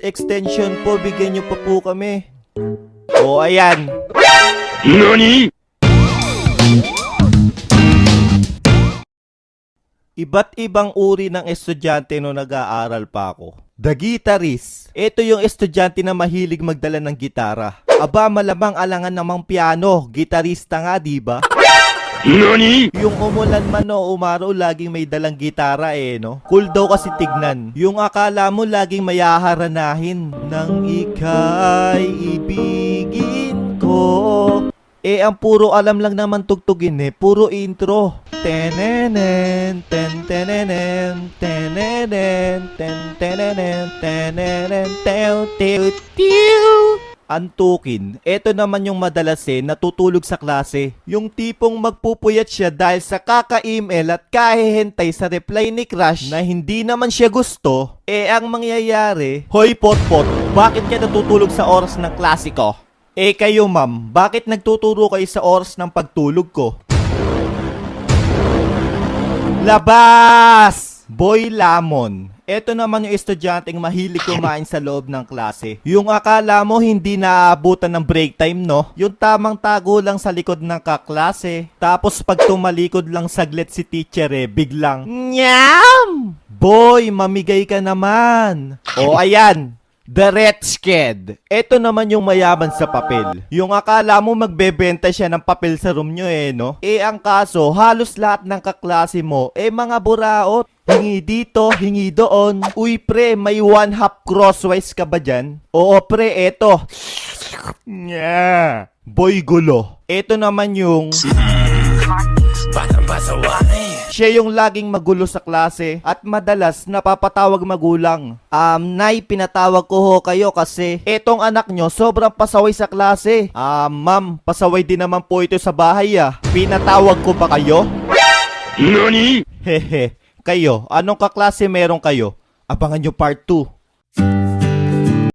extension po, bigyan nyo pa po kami. O, ayan. NANI?! Iba't ibang uri ng estudyante no nag-aaral pa ako. The Guitarist. Ito yung estudyante na mahilig magdala ng gitara. Aba, malamang alangan namang piano. Gitarista nga, diba? NANI?! Yung umulan man o umaraw, laging may dalang gitara no? Cool daw kasi tignan. Yung akala mo laging mayaharanahin. Nang ika'y ibigin ko. Ang puro alam lang naman tugtugin puro intro. Tenenen, ten tenenen, tenenen, ten tenenen, tenenen, tew tew tew. Antukin, eto naman yung madalas natutulog sa klase. Yung tipong magpupuyat siya dahil sa kaka-email at kahihintay sa reply ni crush na hindi naman siya gusto. Ang mangyayari, hoy potpot, bakit ka natutulog sa oras ng klase ko? Kayo ma'am, bakit nagtuturo kayo sa oras ng pagtulog ko? Labas! Boy Lamon. Ito naman yung estudyanteng mahilig kumain sa loob ng klase. Yung akala mo hindi naaabutan ng break time, no? Yung tamang tago lang sa likod ng kaklase. Tapos pag tumalikod lang saglit si teacher biglang, Nyam! Boy, mamigay ka naman. O ayan. The Rich Kid. Ito naman yung mayaman sa papel. Yung akala mo magbebenta siya ng papel sa room nyo no? Ang kaso, halos lahat ng kaklase mo, mga buraot. Hingi dito, hingi doon. Uy pre, may 1/2 crosswise ka ba dyan? Oo pre, eto. Yeah. Boy gulo. Ito naman yung... Siya yung laging magulo sa klase at madalas napapatawag magulang. Nay, pinatawag ko ho kayo kasi etong anak nyo sobrang pasaway sa klase. Ma'am, pasaway din naman po ito sa bahay Pinatawag ko ba kayo? NANI?! Hehe, kayo, anong kaklase meron kayo? Abangan nyo part 2.